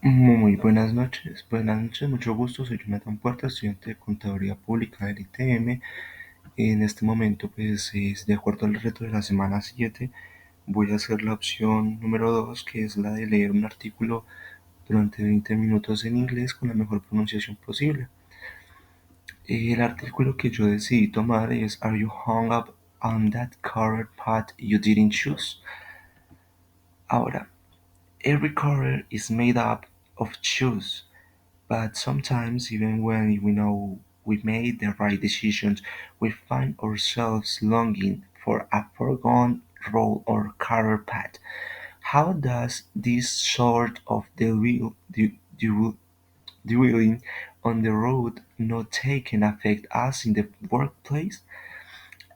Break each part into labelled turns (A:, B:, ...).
A: Muy buenas noches, mucho gusto, soy Jonathan Puerta, estudiante de Contaduría Pública del ITM. En este momento, pues, es de acuerdo al reto de la semana 7, voy a hacer la opción número 2, que es la de leer un artículo durante 20 minutos en inglés con la mejor pronunciación posible. El artículo que yo decidí tomar es Are you hung up on that career path you didn't choose? Ahora, every career is made up of choices. But sometimes, even when we know we made the right decisions, we find ourselves longing for a foregone role or career path. How does this sort of dwelling on the road not taken affect us in the workplace?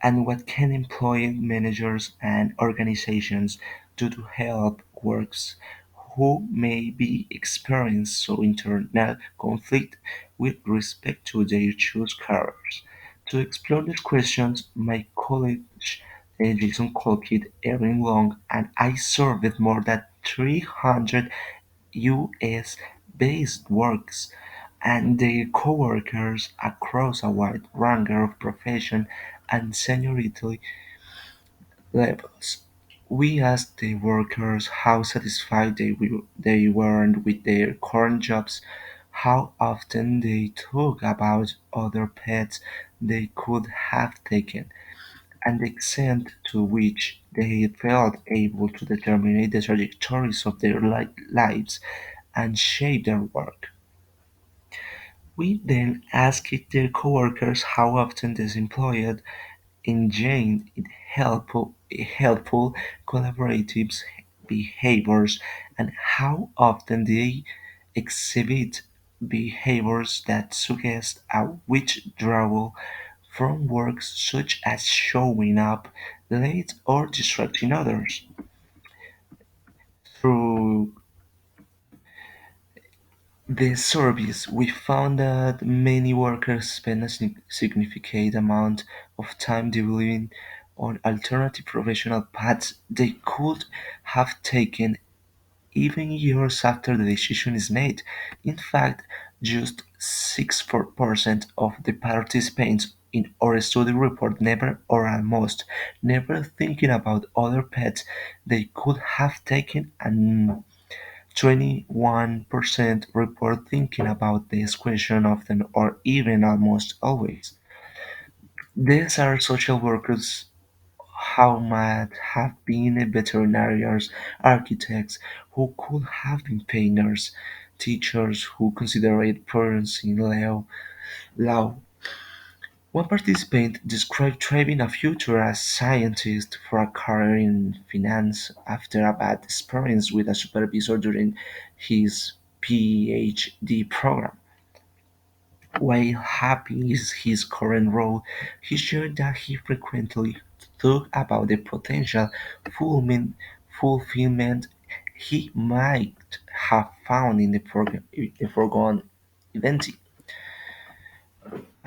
A: And what can employee managers and organizations do to help workers who may be experiencing internal conflict with respect to their chosen careers? To explore these questions, my colleague Jason Colquitt, Erin Long, and I surveyed more than 300 US-based workers and their coworkers across a wide range of professions and seniority levels. We asked the workers how satisfied they were with their current jobs, how often they talked about other paths they could have taken, and the extent to which they felt able to determine the trajectories of their lives and shape their work. We then asked their coworkers how often these employed engaged in helpful collaborative behaviors and how often they exhibit behaviors that suggest a withdrawal from work such as showing up late or distracting others. Through the surveys, we found that many workers spend a significant amount of time developing on alternative professional paths they could have taken even years after the decision is made. In fact, just 6% of the participants in our study report never or almost never thinking about other paths they could have taken, and 21% report thinking about this question often or even almost always. These are social workers who might have been veterinarians, architects who could have been painters, teachers who considered parents in law. One participant described trying a future as scientist for a career in finance after a bad experience with a supervisor during his PhD program. While happy in his current role, he shared that he frequently thought about the potential fulfillment he might have found in the foregone event.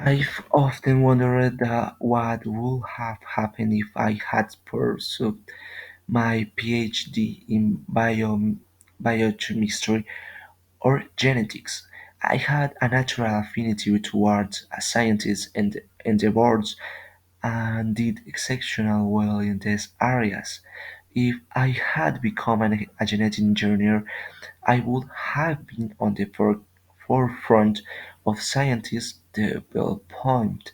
A: I've often wondered what would have happened if I had pursued my PhD in biochemistry or genetics. I had a natural affinity towards scientists and endeavors and did exceptionally well in these areas. If I had become a genetic engineer, I would have been on the forefront of scientists' development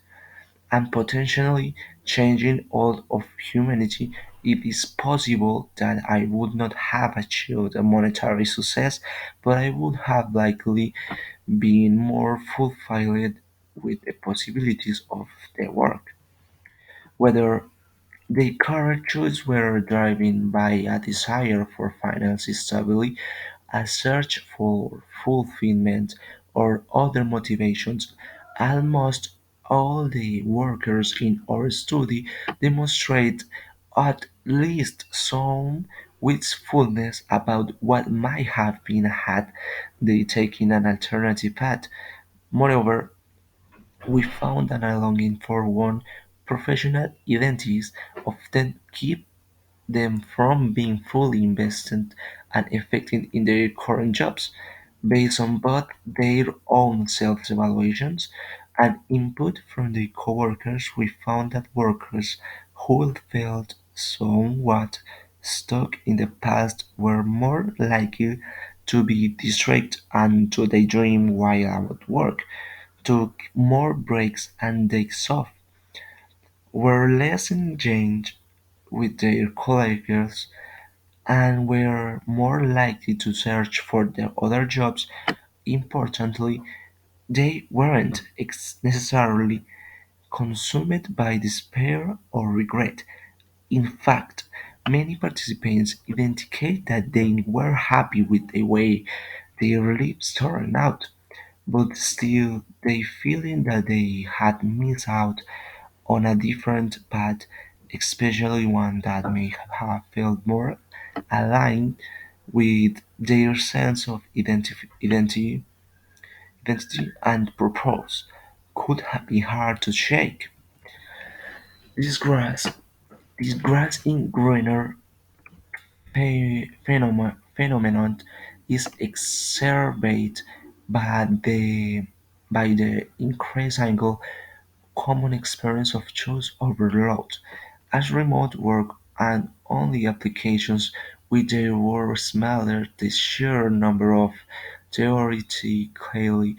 A: and potentially changing all of humanity. It is possible that I would not have achieved a monetary success, but I would have likely been more fulfilled with the possibilities of the work. Whether the career choices were driven by a desire for financial stability, a search for fulfillment, or other motivations, almost all the workers in our study demonstrate at least some wistfulness about what might have been had they taken an alternative path. Moreover, we found that a longing for one professional identities often keep them from being fully invested and effective in their current jobs. based on both their own self-evaluations and input from their coworkers. We found that workers who felt somewhat stuck in the past were more likely to be distracted and to daydream while at work, took more breaks and days off, were less engaged with their colleagues, and were more likely to search for their other jobs. Importantly, they weren't necessarily consumed by despair or regret. In fact, many participants indicate that they were happy with the way their lives turned out, but still they feeling that they had missed out on a different path, especially one that may have felt more aligned with their sense of identity and purpose, could be hard to shake. This grass, this grass in greener phenomenon is exacerbated by the increasingly common experience of choice overload, as remote work and only applications with their work smaller, the sheer number of theoretically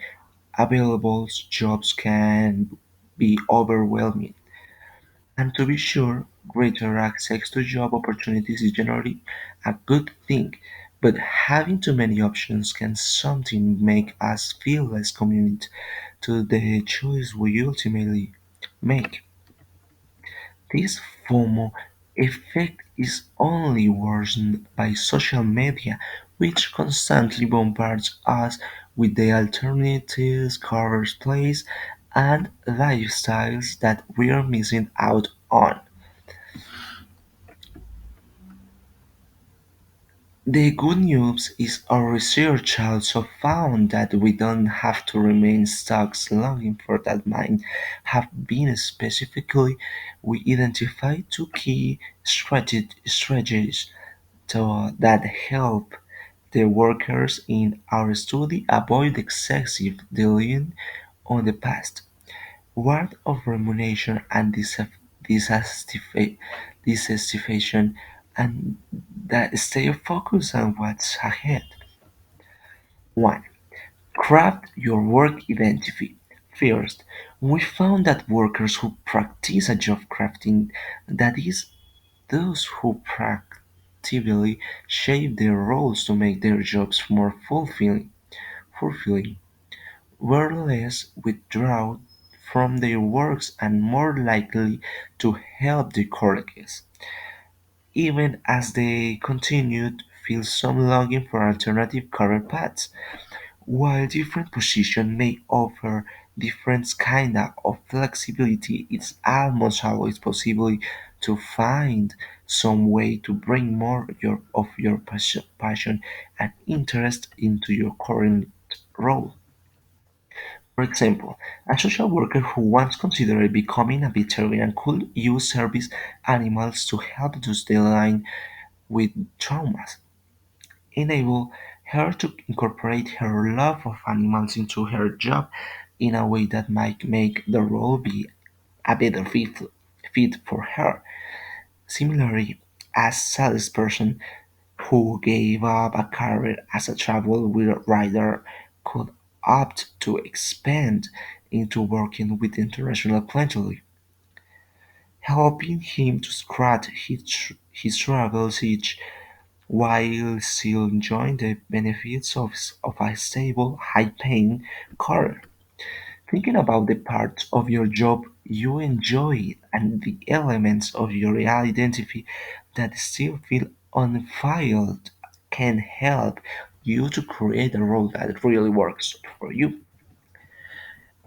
A: available jobs can be overwhelming. And to be sure, greater access to job opportunities is generally a good thing, but having too many options can sometimes make us feel less committed to the choice we ultimately make. This FOMO effect is only worsened by social media, which constantly bombards us with the alternatives, covers plays, and lifestyles that we're missing out on. The good news is our research also found that we don't have to remain stuck longing for that might have been specifically. We identified two key strategies that help the workers in our study avoid excessive dealing on the past. Word of remuneration and dissatisfaction, and that stay focused on what's ahead. 1. Craft your work identity. First, we found that workers who practice a job crafting, that is, those who proactively shape their roles to make their jobs more fulfilling, were less withdrawn from their works and more likely to help their colleagues, even as they continued feel some longing for alternative career paths. While different positions may offer different kind of flexibility, it's almost always possible to find some way to bring more of your passion and interest into your current role. For example, a social worker who once considered becoming a veterinarian could use service animals to help those dealing with traumas, enable her to incorporate her love of animals into her job in a way that might make the role be a better fit for her. Similarly, a salesperson who gave up a career as a travel writer could opt to expand into working with international clientele, helping him to scratch his travels itch while still enjoying the benefits of a stable, high-paying career. Thinking about the parts of your job you enjoy and the elements of your identity that still feel unfulfilled can help you to create a role that really works for you.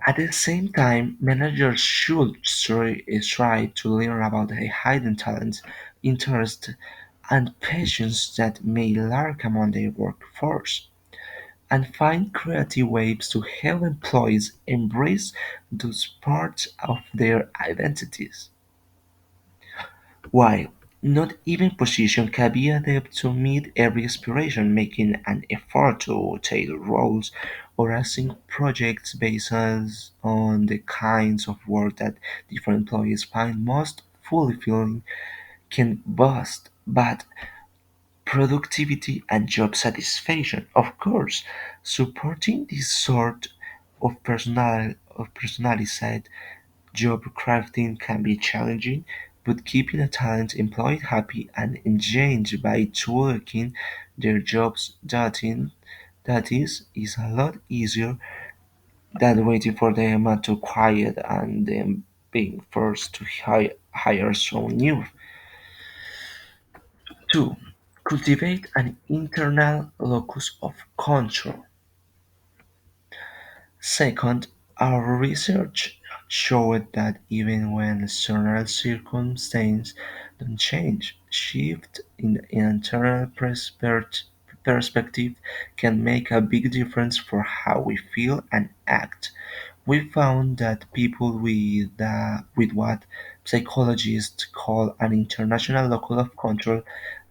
A: At the same time, managers should try to learn about the hidden talents, interests, and passions that may lurk among their workforce, and find creative ways to help employees embrace those parts of their identities. Why? Not even position can be adapted to meet every aspiration, making an effort to tailor roles or assign projects based on the kinds of work that different employees find most fulfilling can boost but productivity and job satisfaction. Of course, supporting this sort of personalized job crafting can be challenging, but keeping a talent employed happy and engaged by tweaking their jobs that is a lot easier than waiting for them to quiet and then being forced to hire someone new. 2. Cultivate an internal locus of control. Second, our research showed that even when external circumstances don't change, shift in the internal perspective can make a big difference for how we feel and act. We found that people with what psychologists call an international locus of control,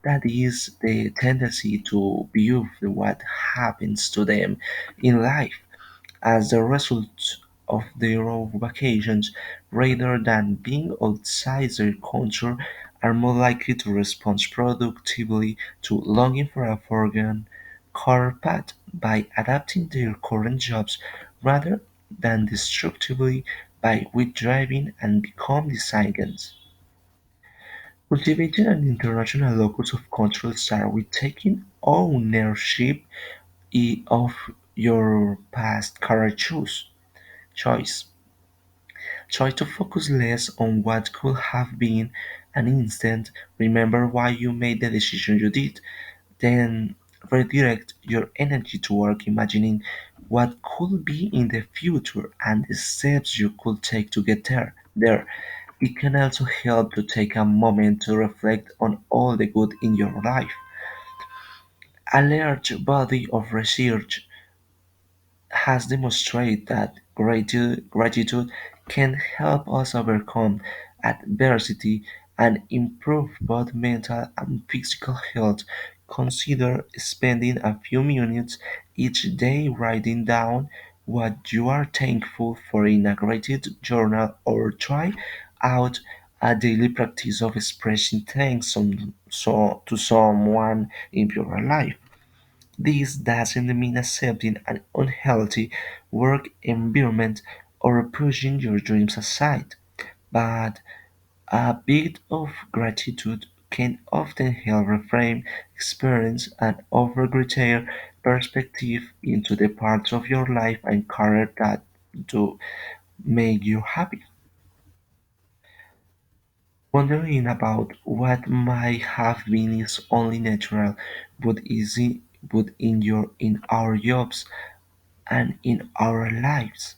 A: that is the tendency to view what happens to them in life as the result of their own vacations rather than being outside their culture, are more likely to respond productively to longing for a foreign career path by adapting their current jobs rather than destructively by withdrawing and become disengaged. Cultivating an international locus of control starts with taking ownership of your past career choice. Try to focus less on what could have been and instead remember why you made the decision you did. Then redirect your energy to work imagining what could be in the future and the steps you could take to get there. It can also help to take a moment to reflect on all the good in your life. A large body of research has demonstrated that gratitude can help us overcome adversity and improve both mental and physical health. Consider spending a few minutes each day writing down what you are thankful for in a gratitude journal, or try out a daily practice of expressing thanks to someone in your life. This doesn't mean accepting an unhealthy work environment or pushing your dreams aside, but a bit of gratitude can often help reframe experience and offer greater perspective into the parts of your life and career that do make you happy. Wondering about what might have been is only natural, but easy, but in our jobs and in our lives.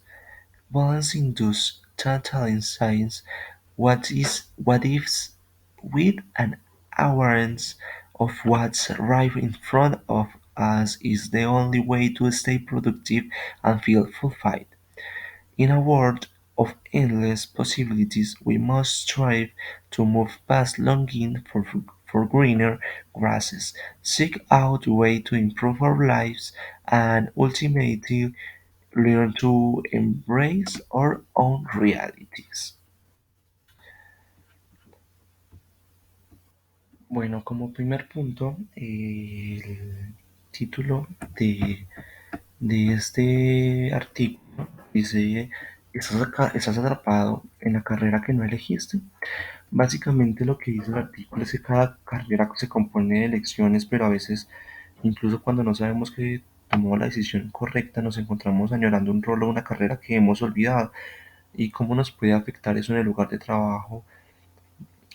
A: Balancing those total insights, what ifs with an awareness of what's right in front of us is the only way to stay productive and feel fulfilled. In a world of endless possibilities, we must strive to move past longing for greener grasses, seek out ways to improve our lives, and ultimately learn to embrace our own realities. Bueno, como primer punto, el título de este artículo dice: estás atrapado en la carrera que no elegiste. Básicamente lo que dice el artículo es que cada carrera se compone de elecciones, pero a veces, incluso cuando no sabemos que tomamos la decisión correcta, nos encontramos añorando un rol o una carrera que hemos olvidado. ¿Y cómo nos puede afectar eso en el lugar de trabajo?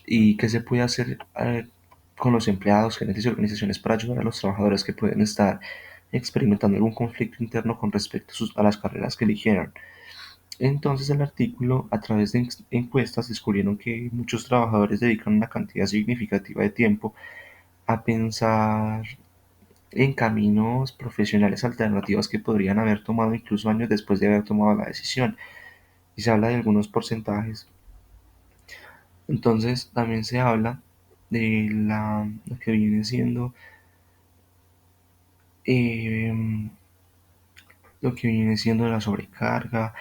A: ¿Y qué se puede hacer con los empleados, gerentes y organizaciones para ayudar a los trabajadores que pueden estar experimentando algún conflicto interno con respecto a las carreras que eligieron? Entonces el artículo, a través de encuestas, descubrieron que muchos trabajadores dedican una cantidad significativa de tiempo a pensar en caminos profesionales alternativos que podrían haber tomado incluso años después de haber tomado la decisión. Y se habla de algunos porcentajes. Entonces también se habla de lo que viene siendo em, lo que viene siendo la sobrecarga.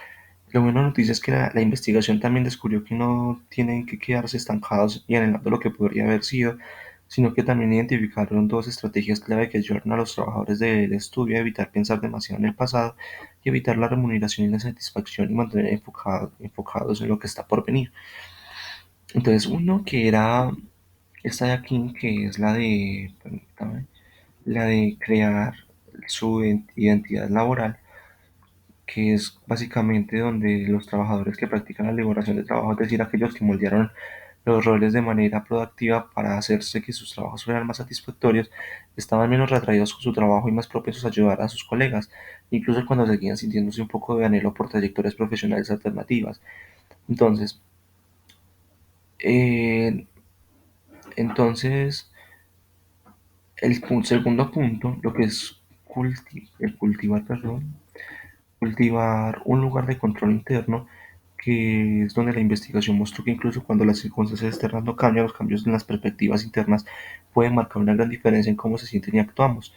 A: La buena noticia es que la investigación también descubrió que no tienen que quedarse estancados y anhelando lo que podría haber sido, sino que también identificaron dos estrategias clave que ayudaron a los trabajadores del estudio a evitar pensar demasiado en el pasado y evitar la remuneración y la satisfacción y mantener enfocados en lo que está por venir. Entonces, uno que era esta de aquí, que es permítame, la de crear su identidad laboral, que es básicamente donde los trabajadores que practican la liberación de trabajo, es decir, aquellos que moldearon los roles de manera proactiva para hacerse que sus trabajos fueran más satisfactorios, estaban menos retraídos con su trabajo y más propensos a ayudar a sus colegas, incluso cuando seguían sintiéndose un poco de anhelo por trayectorias profesionales alternativas. Entonces, eh, entonces segundo punto, lo que es cultivar, perdón, cultivar un lugar de control interno, que es donde la investigación mostró que incluso cuando las circunstancias externas no cambian, los cambios en las perspectivas internas pueden marcar una gran diferencia en cómo se sienten y actuamos.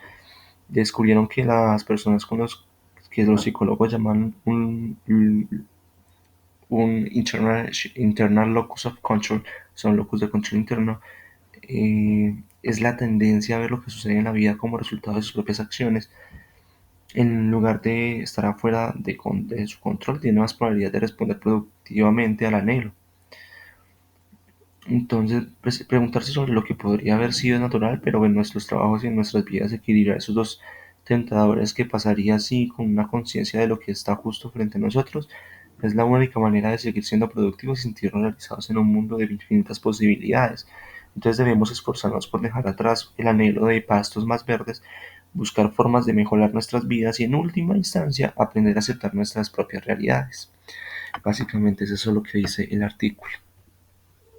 A: Descubrieron que las personas con los que los psicólogos llaman un internal locus of control, son locus de control interno, es la tendencia a ver lo que sucede en la vida como resultado de sus propias acciones. En lugar de estar afuera de su control, tiene más probabilidad de responder productivamente al anhelo. Entonces, preguntarse sobre lo que podría haber sido natural, pero en nuestros trabajos y en nuestras vidas equilibrar esos dos tentadores, que pasaría así con una conciencia de lo que está justo frente a nosotros, es la única manera de seguir siendo productivos y sentirnos realizados en un mundo de infinitas posibilidades. Entonces debemos esforzarnos por dejar atrás el anhelo de pastos más verdes, buscar formas de mejorar nuestras vidas y en última instancia aprender a aceptar nuestras propias realidades. Básicamente es eso lo que dice el artículo.